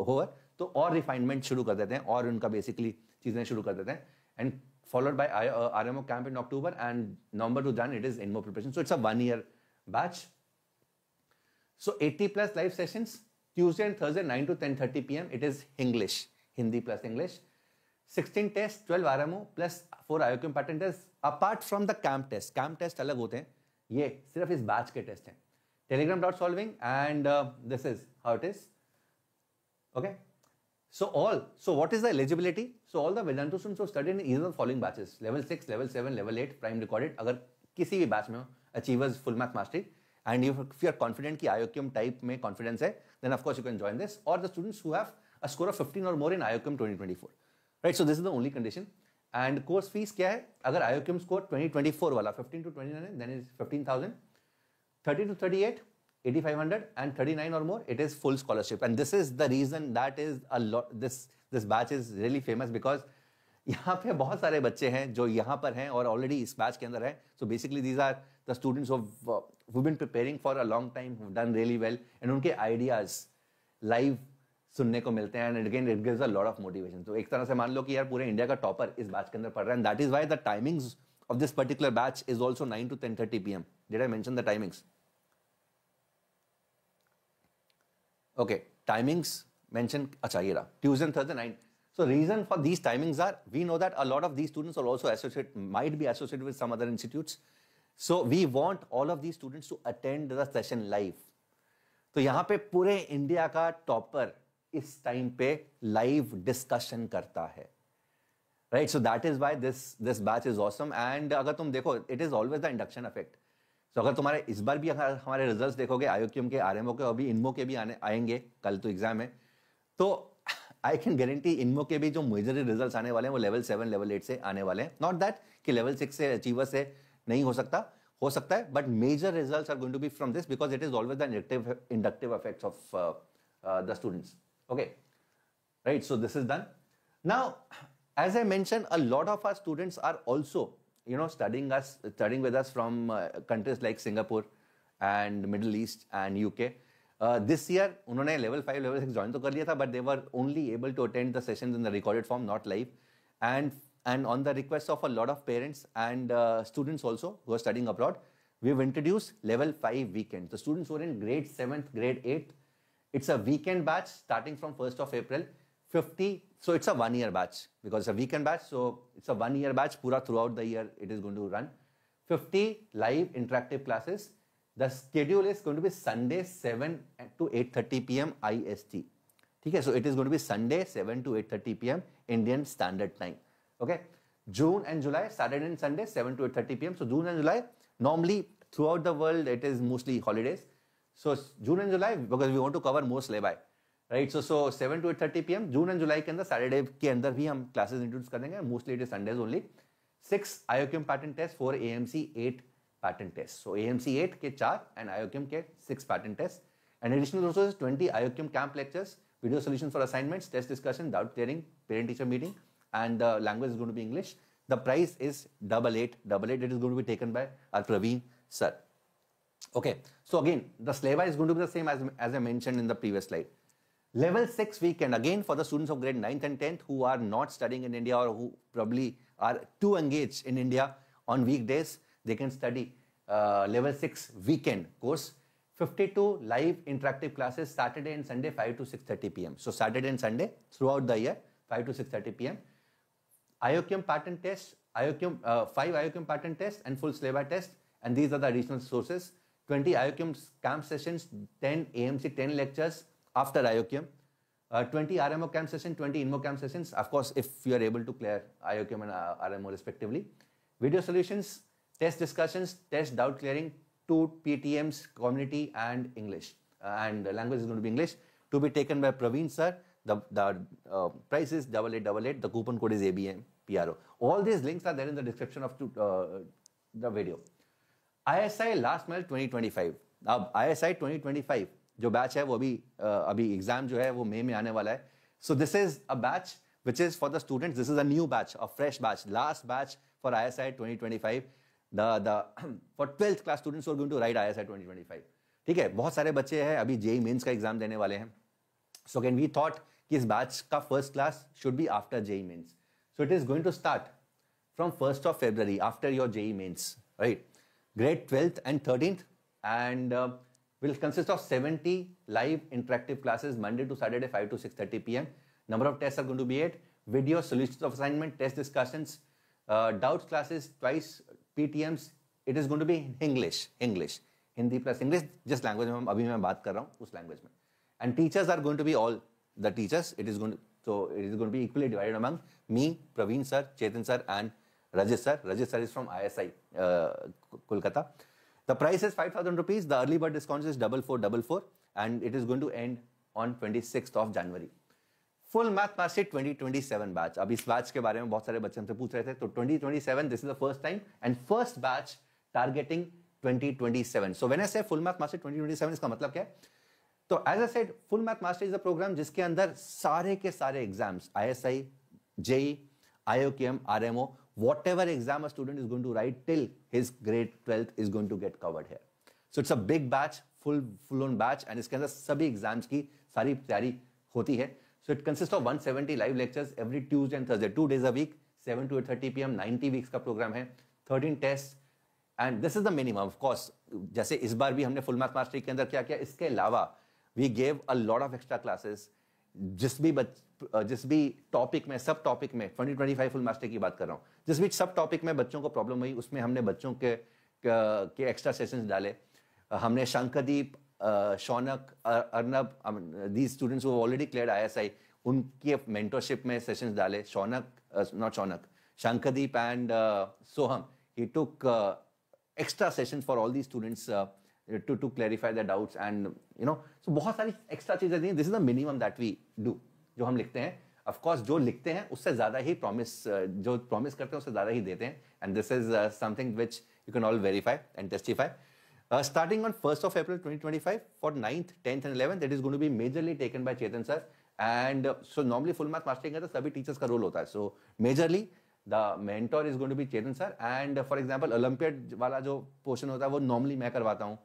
होवर तो और रिफाइनमेंट शुरू कर देते हैं और उनका बेसिकली चीजें शुरू कर देते हैं and followed by RMO camp in October and November to Jan it is INMO preparation. So it's a 1-year batch. So 80 plus live sessions, Tuesday and Thursday 9 to 10:30 p.m. It is English, Hindi plus English. 16 tests, 12 RMO plus 4 IOQM pattern tests. Apart from the camp test अलग होते हैं. ये सिर्फ इस batch के test हैं. Telegram dot solving and this is how it is. Okay. So what is the eligibility? So all the Vedantu students who studied in either of the following batches: level 6, level 7, level 8, prime recorded. अगर किसी भी batch में हो, achievers full math mastery, and if you are confident कि IOQM type में confidence है, then of course you can join this. Or the students who have a score of 15 or more in IOQM 2024. Right. So this is the only condition. And course fees क्या है? अगर IOCM score 2024 वाला 15 to 29 है, then it's 15,000. 30 to 38, 8,500, and 39 or more, it is full scholarship. And this is the reason that is a lot. This batch is really famous because यहाँ पे बहुत सारे बच्चे हैं जो यहाँ पर हैं और ऑलरेडी इस बैच के अंदर हैं. So basically these are the students who've been preparing for a long time, who've done really well, and उनके आइडियाज लाइव सुनने को मिलते हैं. And again it gives a lot of motivation. तो एक तरह से मान लो कि यार पूरे इंडिया का टॉपर इस बैच के अंदर पढ़ रहा है. And that is why the timings of this particular batch is also 9 to 10:30 p.m. Did I mention the timings? Okay, timings mentioned. Acha, ye raha. Tuesday and Thursday 9. So reason for these timings are, we know that a lot of these students are also might be associated with some other institutes. So we want all of these students to attend the session live. तो यहाँ पे पूरे India का topper इस time पे live discussion करता है. Right, so that is why this batch is awesome. And अगर तुम देखो, it is always the induction effect. So अगर तुम्हारे इस बार भी अगर हमारे रिजल्ट्स देखोगे, IOCM के, RMO के, अभी INMO के भी आएंगे, कल तो एग्जाम है, तो आई कैन गारंटी INMO के भी जो मेजर रिजल्ट्स आने वाले हैं वो लेवल 7 लेवल 8 से आने वाले हैं. नॉट दैट कि लेवल 6 से अचीवर से नहीं हो सकता है, but major results are going to be from this because it is always the inductive effects of the students. Okay, right, so this is done. Now as I mentioned, a lot of our students are also, studying with us from countries like Singapore and Middle East and UK. This year, उन्होंने level 5, level 6 join तो कर लिया था, but they were only able to attend the sessions in the recorded form, not live. And on the request of a lot of parents and students also who are studying abroad, we've introduced level 5 weekend. The students who are in grade 7th, grade 8th, it's a weekend batch starting from 1st of April. 50, so it's a 1 year batch because it's a weekend batch, so it's a 1 year batch. Pura throughout the year it is going to run 50 live interactive classes. The schedule is going to be Sunday 7 to 8:30 p.m. IST. Okay, so it is going to be Sunday 7 to 8:30 p.m. Indian Standard Time. Okay, June and July, Saturday and Sunday 7 to 8:30 p.m. So June and July, normally throughout the world it is mostly holidays. So June and July, because we want to cover more syllabi. Right, so 7 to 8:30 p.m. June and July के अंदर Saturday के अंदर भी हम classes introduce कर देंगे. Mostly it is Sundays only. 6 IOCM pattern test, 4 AMC 8 pattern test. So AMC 8 के 4 and IOCM के 6 pattern test. And additional resources 20 IOCM camp lectures, video solution for assignments, test discussion, doubt clearing, parent teacher meeting, and the language is going to be English. The price is 8888. It is going to be taken by our Praveen sir. Okay, so again the syllabus is going to be the same as I mentioned in the previous slide. Level 6 weekend, again for the students of grade 9th and 10th who are not studying in India or who probably are too engaged in India on weekdays, they can study level 6 weekend course. 52 live interactive classes Saturday and Sunday 5 to 6:30 p.m. So Saturday and Sunday throughout the year 5 to 6:30 p.m. IOCM pattern test, 5 IOCM pattern tests and full syllabus test, and these are the additional sources. 20 IOCM camp sessions, 10 AMC 10 lectures after IOCM, 20 RMO camp session, 20 INMO camp sessions, of course if you are able to clear IOCM and RMO respectively. Video solutions, test discussions, test doubt clearing, 2 PTMs, community and English, and the language is going to be English, to be taken by Praveen sir. The price is 8888. The coupon code is ABMPRO. All these links are there in the description of the video. ISI Last Mile 2025. अब ISI 2025 जो batch है वो अभी exam जो है वो मई में आने वाला है. So this is a batch which is for the students. This is a new batch, a fresh batch, last batch for ISI 2025. For 12th class students who are going to write ISI 2025. ठीक है, बहुत सारे बच्चे हैं अभी JEE mains का exam देने वाले हैं. सो कैन वी थॉट कि इस बैच का first class should be after JEE mains. So it is going to start from 1st of February after your JEE mains, right? Grade 12th and 13th, and will consist of 70 live interactive classes Monday to Saturday 5 to 6:30 p.m. Number of tests are going to be 8. Video solutions of assignment, test discussions, doubts classes, twice PTMs. It is going to be English, Hindi plus English, just language में अभी मैं बात कर रहा हूँ उस language में. And teachers are going to be all the teachers. It is going to be equally divided among me, Praveen sir, Chetan sir, and Rajesh sir. Rajesh sir is from ISI Kolkata. The price is 5,000 rupees. The early bird discount is 4444, and it is going to end on 26th of January. Full math mastery 2027 batch. अब इस batch के बारे में बहुत सारे बच्चे हमसे पूछ रहे थे. तो 2027, this is the first time and first batch targeting 2027. So when I से फुल मैथ मास्टरी 2027, इसका मतलब क्या है? तो as I said, full math mastery is a program जिसके अंदर सारे के सारे exams, ISI, JEE, IOKM, RMO, whatever exam a student is going to write till his grade 12th is going to get covered here. So it's a big batch, full on batch, and इसके अंदर सभी exams की सारी तैयारी होती है. So it consists of 170 live lectures every Tuesday and Thursday, 2 days a week, 7 to 8:30 p.m. 90 weeks का programme है, 13 tests, and this is the minimum. Of course, जैसे इस बार भी हमने फुल मैथ मास्टरी के अंदर क्या किया, इसके अलावा we gave a lot of extra classes. जिस भी टॉपिक में, सब टॉपिक में, 2025 फुल मास्टरी की बात कर रहा हूँ, जिस भी सब टॉपिक में बच्चों को प्रॉब्लम हुई, उसमें हमने बच्चों के एक्स्ट्रा सेशंस डाले. हमने Shankardeep, Shaunak, Arnab, these students who already cleared ISI, उनकी मेंटरशिप में सेशंस डाले. Shankardeep and Soham, he took extra sessions for all these students to clarify their doubts, and so बहुत सारी एक्स्ट्रा चीजें दी. This is the minimum that we do, जो हम लिखते हैं. ऑफ कोर्स जो लिखते हैं उससे ज्यादा ही जो प्रॉमिस करते हैं उससे ज्यादा ही देते हैं. And this is something which you can all verify and testify. Starting on 1st of April 2025 for 9th, 10th and 11th, it is going to be majorly taken by Chetan sir. And so normally full math mastering का तो सभी teachers का role होता है. So majorly the mentor is going to be Chetan sir. And for example Olympiad वाला जो portion होता है वो normally मैं करवाता हूँ.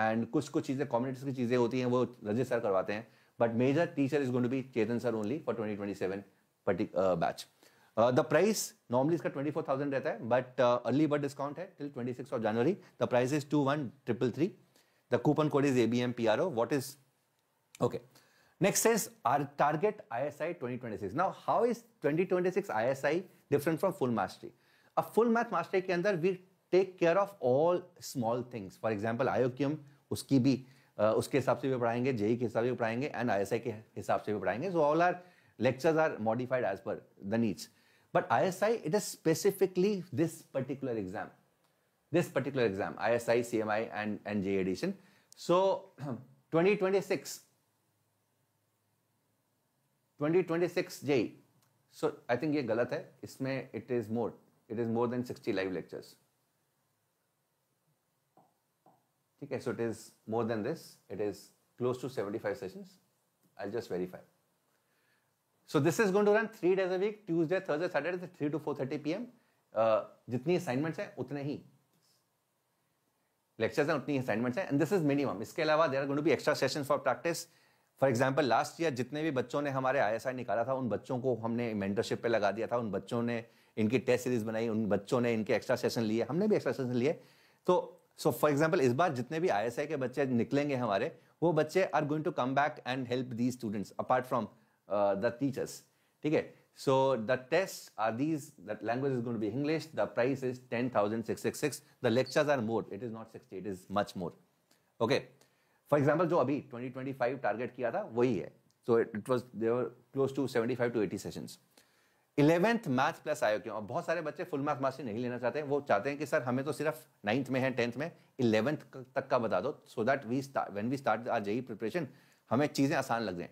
And कुछ चीजें कम्युनिटीज की चीजें होती हैं वो रजित सर करवाते हैं. But major teacher is going to be Chetan sir only for 2027 batch. The price normally इसका 24,000 रहता है, but early bird discount है till 26th of January. The price is 21,333. The coupon code is ABMPRO. What is okay? Next is our target ISI 2026. Now, how is 2026 ISI different from full mastery? A full math mastery के अंदर we take care of all small things. For example, IOQM उसकी भी उसके हिसाब से भी पढ़ाएंगे, JEE के हिसाब से भी पढ़ाएंगे, and ISI के हिसाब से भी पढ़ाएंगे. So all our lectures are modified as per the needs. But ISI, it is specifically this particular exam, ISI, CMI and JEE edition. So 2026 JEE. So I think ये गलत है. इसमें it is more than 60 live lectures. ठीक है, so it is more than this. It is close to 75 sessions. I'll just verify. So this is going to run 3 days a week, Tuesday, Thursday, Saturday, 3 to 4:30 p.m. जितनी assignments हैं उतने ही lectures हैं, उतनी assignments हैं, and this is minimum. इसके अलावा there are going to be extra sessions for practice. For example, last year जितने भी बच्चों ने हमारे ISI निकाला था, उन बच्चों को हमने mentorship पे लगा दिया था, उन बच्चों ने इनकी टेस्ट सीरीज बनाई, उन बच्चों ने इनके एक्स्ट्रा सेशन लिए, हमने भी एक्स्ट्रा सेशन लिए. तो सो फॉर एग्जाम्पल इस बार जितने भी ISI के बच्चे निकलेंगे हमारे, वो बच्चे are going to come back and help these students apart from the teachers. ठीक है, so the test are these, the language is going to be English. The price is 10,666. The lectures are more, it is not 60, it is much more. Okay, for example जो अभी 2025 target किया था वही है. So it was there close to 75 to 80 sessions. 11th math plus IOQM. और बहुत सारे बच्चे फुल मैथ मास्टरी नहीं लेना चाहते हैं. वो चाहते हैं कि सर हमें तो सिर्फ 9th में है, 10th में, 11th तक का बता दो, so that when we start our JEE preparation हमें चीजें आसान लग जाएं.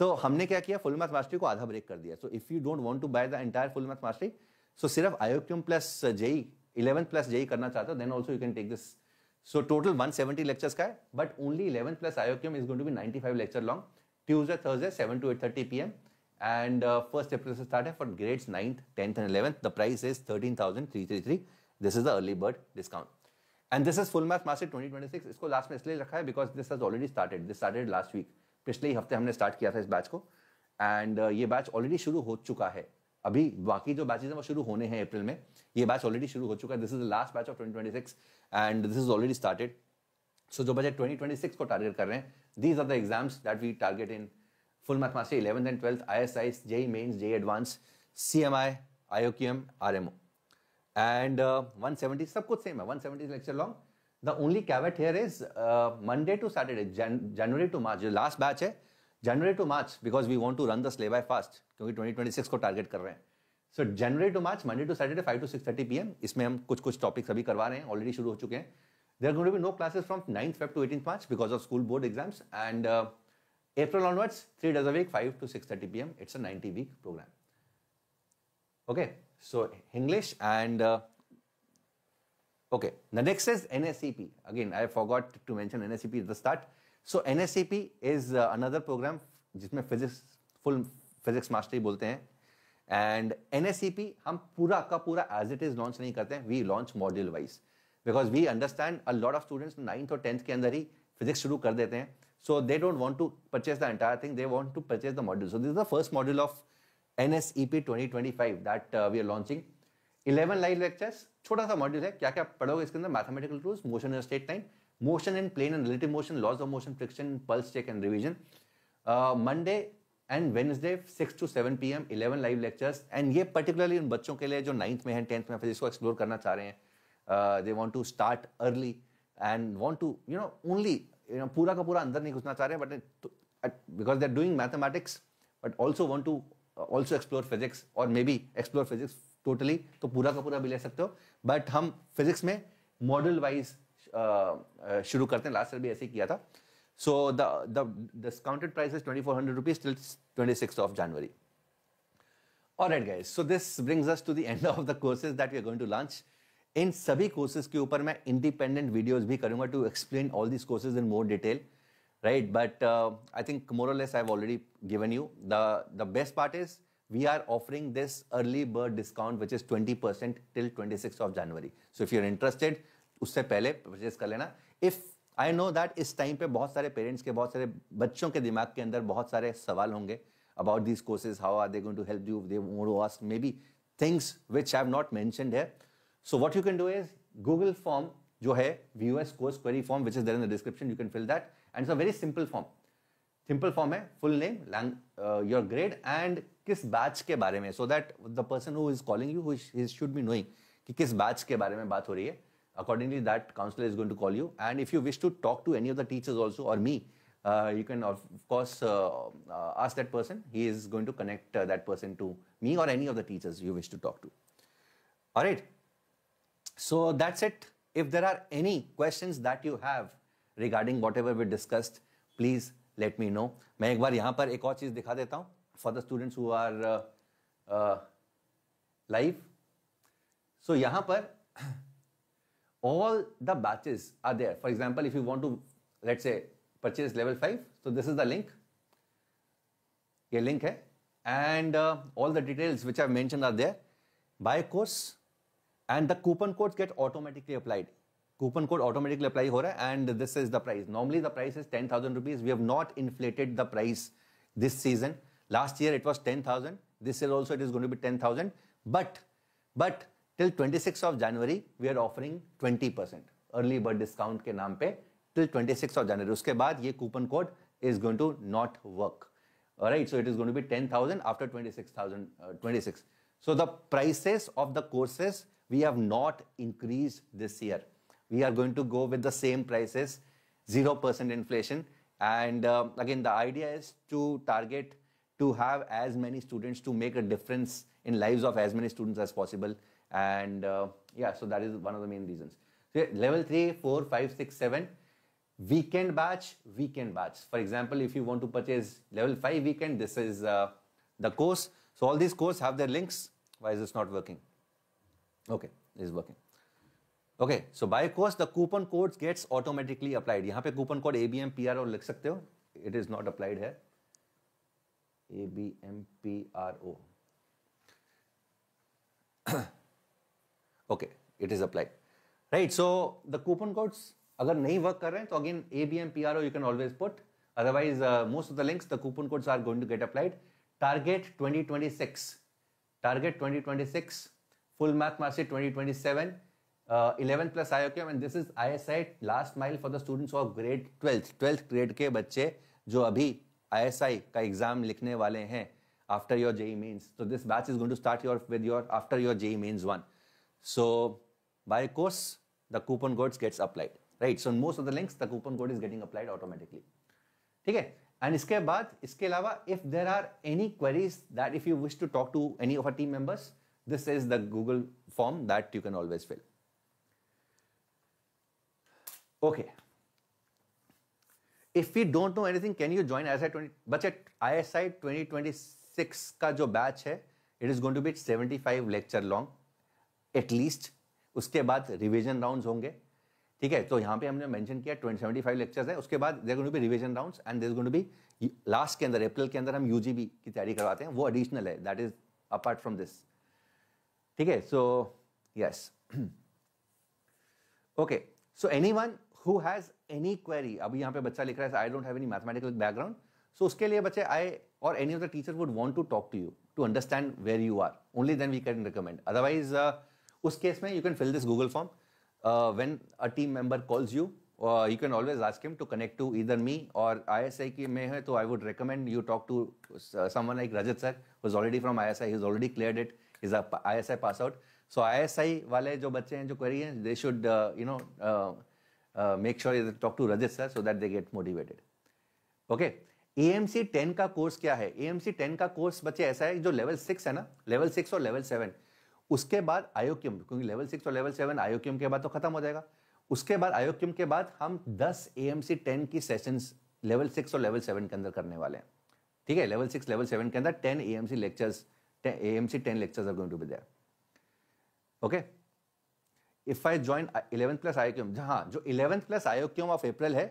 तो हमने क्या किया, फुल मैथ मास्टरी को आधा ब्रेक कर दिया. So if you don't want to buy the entire full math mastery, so सिर्फ IOQM plus JEE, 11th plus JEE करना चाहते हो, then also you can take this. So total 170 lectures का है, but only 11th plus IOQM is going to be 95 lecture long, Tuesday, Thursday, 7 to 8:30 p.m. And 1st April से start है for grades 9th, 10th and 11th. The price is 13,333. This is the early bird discount. And this is full math mastery 2026. इसको last में इसलिए रखा है because this has already started. This started last week. पिछले ही हफ्ते हमने start किया था इस बैच को, एंड ये बैच ऑलरेडी शुरू हो चुका है. अभी बाकी जो बैचेज हैं वो शुरू होने हैं अप्रैल में. ये बैच ऑलरेडी शुरू हो चुका है. This is the last batch of 2026 and this is already started. So जो बच्चे 2026 को टारगेट कर रहे हैं, these are the exams that we target in full math mastery 11th and 12th, ISI, JEE mains, JEE advanced, CMI, IOQM, RMO, and 170 सब कुछ same है. 170 lecture long. The only caveat here is Monday to Saturday, January to March, जो last batch है, January to March, because we want to run the syllabi fast, क्योंकि 2026 को target कर रहे हैं. So January to March, Monday to Saturday, 5 to 6:30 p.m. इसमें हम कुछ टॉपिक्स अभी करवा रहे हैं, ऑलरेडी शुरू हो चुके हैं. There are going to be no classes from 9th Feb to 18th March because of school board exams, and April onwards, 3 days a week, 5 to 6:30 p.m. It's a 90-week program. Okay, so English and okay. The next is NSEP. Again, I forgot to mention NSEP at the start. So NSEP is another program जिसमें full physics mastery बोलते हैं. And NSEP हम पूरा का पूरा as it is launch नहीं करते हैं. We launch module wise because we understand a lot of students 9th और 10th के अंदर ही physics शुरू कर देते हैं. So they don't want to purchase the entire thing. They want to purchase the module. So this is the first module of NSEP 2025 that we are launching. 11 live lectures. छोटा सा module है. क्या क्या पढ़ोगे इसके अंदर? Mathematical tools, motion in straight line, motion in plane and relative motion, laws of motion, friction, pulse check and revision. Monday and Wednesday 6 to 7 PM 11 live lectures. And ये particularly उन बच्चों के लिए जो 9th में है, 10th में physics को एक्सप्लोर करना चाह रहे हैं. They want to start early and want to only पूरा का पूरा अंदर नहीं घुसना चाह रहे हैं, but because they are doing mathematics but also want to also explore physics और maybe explore physics totally, तो पूरा का पूरा भी ले सकते हो. बट हम फिजिक्स में मॉडल वाइज शुरू करते हैं. लास्ट ईयर भी ऐसे ही किया था. So the discounted price is 2400 rupees till 26th of January. Alright guys, so this brings us to the end of the courses that we are going to launch. इन सभी courses के ऊपर मैं independent videos भी करूंगा to explain all this courses in more detail, right. But I think more और less I have already given you. The best part is we are offering this early bird discount which is 20% till 26th of January. So if you're interested, उससे पहले purchase कर लेना. If I know that इस time पे बहुत सारे parents के, बहुत सारे बच्चों के दिमाग के अंदर बहुत सारे सवाल होंगे about these courses. How are they going to help you? They want to ask maybe things which I have not mentioned here. So what you can do is Google form जो है VUS course query form which is there in the description. You can fill that and it's a very simple form. Simple form है, full name, your grade and किस batch के बारे में, so that the person who is calling you he should be knowing कि किस batch के बारे में बात हो रही है. Accordingly, that counselor is going to call you. And if you wish to talk to any of the teachers also or me, you can of course ask that person. He is going to connect that person to me or any of the teachers you wish to talk to. All right. So that's it. If there are any questions that you have regarding whatever we discussed, please let me know. मैं एक बार यहाँ पर एक और चीज दिखा देता हूँ for the students who are live. So यहाँ पर all the batches are there. For example, if you want to, let's say, purchase level 5, so this is the link. ये link है and all the details which I've mentioned are there. Buy a course and the coupon codes get automatically applied. Coupon code automatically apply हो रहा है and this is the price. Normally the price is 10,000 rupees. We have not inflated the price this season. Last year it was 10,000. This year also it is going to be 10,000. But till 26th of January we are offering 20% early bird discount के नाम पे till 26th of January. उसके बाद ये coupon code is going to not work. Alright, so it is going to be 10,000 after 26. So the prices of the courses we have not increased this year. We are going to go with the same prices, 0% inflation. And again, the idea is to target to have as many students to make a difference in lives of as many students as possible. And yeah, so that is one of the main reasons. So level 3, 4, 5, 6, 7, weekend batch. For example, if you want to purchase level 5 weekend, this is the course. So all these courses have their links. Why is this not working? Okay, it is working. Okay, so by course, the coupon codes gets automatically applied. यहाँ पे coupon code ABMPRO लिख सकते हो. It is not applied here. ABMPRO. Okay, it is applied. Right, so the coupon codes अगर नहीं work कर रहे हैं तो again ABMPRO you can always put. Otherwise, most of the links, the coupon codes are going to get applied. Target 2026. Target 2026. Full Math Mastery 2027. 11 plus IOQM and this is ISI last mile for the students of grade 12th grade के बच्चे जो अभी ISI का exam लिखने वाले हैं after your JEE mains. So this batch is going to start with your after your JEE mains 1. So by course the coupon codes gets applied, right? So in most of the links the coupon code is getting applied automatically. ठीक है? And इसके बाद इसके अलावा if there are any queries that if you wish to talk to any of our team members, this is the Google form that you can always fill. Okay. If we don't know anything, can you join ISI 20? बच्चे ISI 2026 का जो batch है, it is going to be 75 lecture long at least. उसके बाद revision rounds होंगे, ठीक है. तो यहाँ पे हमने मेंशन किया 75 लेक्चर्स है. उसके बाद there going to be revision rounds and there going to be last के अंदर अप्रैल के अंदर हम यूजीबी की तैयारी करवाते हैं, वो एडिशनल है, that is apart from this, ठीक है. So yes, okay. So anyone who has any query, अभी यहाँ पे बच्चा लिख रहा है I don't have any mathematical background, so उसके लिए बच्चे आई और any of the teacher would want to talk to you to understand where you are, only then we can recommend. Otherwise उस केस में you can fill this Google form. When a team member calls you, you can always ask him to connect to either me or ISI की में है, तो I would recommend you talk to someone like Rajat sir, who's already from ISI, he's already cleared it, he's a ISI pass out. So ISI वाले जो बच्चे हैं जो query हैं, they should make sure you talk to Rajat sir so that they get motivated. Okay. AMC 10 का course क्या है? AMC 10 का कोर्स बच्चे ऐसा है जो लेवल 6 है ना, लेवल 6 और लेवल 7, उसके बाद आयोक्यम, क्योंकि लेवल 6 और लेवल 7 आयोक्यम के बाद तो खत्म हो जाएगा. उसके बाद आयोक्यम के बाद हम 10 AMC 10 की सेशंस लेवल 6 और लेवल 7 के अंदर करने वाले हैं, ठीक है. लेवल 6 लेवल 7 के अंदर 10 AMC lectures, AMC 10 lectures are going to be there. Okay. If I join 11th plus IOQM, जहां जो 11th plus IOQM of April है,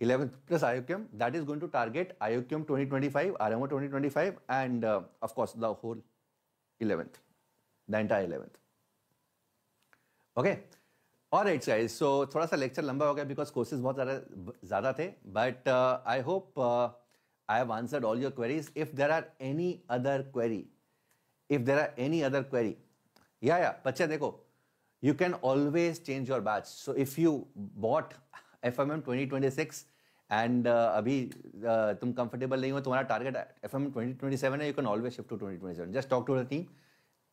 11th plus IOQM, that is going to target IOQM 2025, RMO 2025 and of course the whole 11th, the entire 11th. Okay, all right guys, so थोड़ा सा lecture लंबा हो गया because courses बहुत ज़्यादा थे, but I hope I have answered all your queries. If there are any other query, या बच्चे देखो, you can always change your batch. So if you bought FMM 2026 एंड अभी तुम कंफर्टेबल नहीं हो, तुम्हारा टारगेट FMM 2027 है, you can always shift to 2027. Just talk to the team.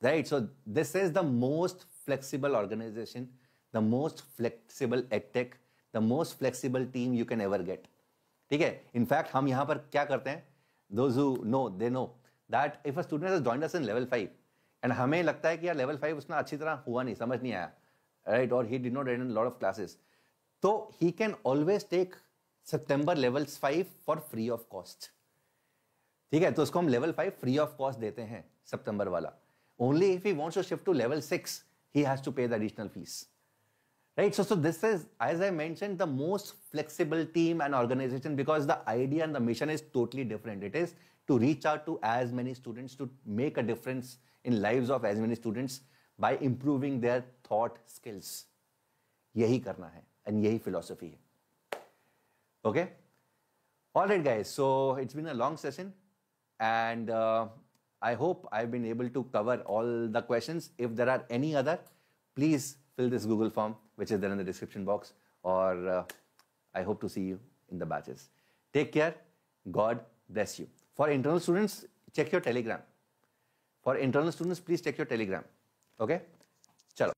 Right, so this is the most flexible organization, the most flexible edtech, the most flexible team you can ever get. ठीक है. In fact, हम यहाँ पर क्या करते हैं? Those who know, they know that if a student has joined us in level 5 and हमें लगता है कि यार level 5 उसमें अच्छी तरह हुआ नहीं, समझ नहीं आया, right, or he did not attend a lot of classes, तो he can always take September levels 5 for free of cost. ठीक है. तो उसको हम level 5 free of cost देते हैं, सितंबर वाला. Only if he wants to shift to level 6, he has to pay the additional fees. Right? So this is, as I mentioned, the most flexible team and organization because the idea and the mission is totally different. It is to reach out to as many students, to make a difference in lives of as many students by improving their thought skills. यही करना है and यही philosophy है. Okay? All right, guys. So it's been a long session and I hope I've been able to cover all the questions. If there are any other, please fill this Google form, which is there in the description box, or I hope to see you in the batches. Take care. God bless you. For internal students, check your Telegram. For internal students, please check your Telegram. Okay?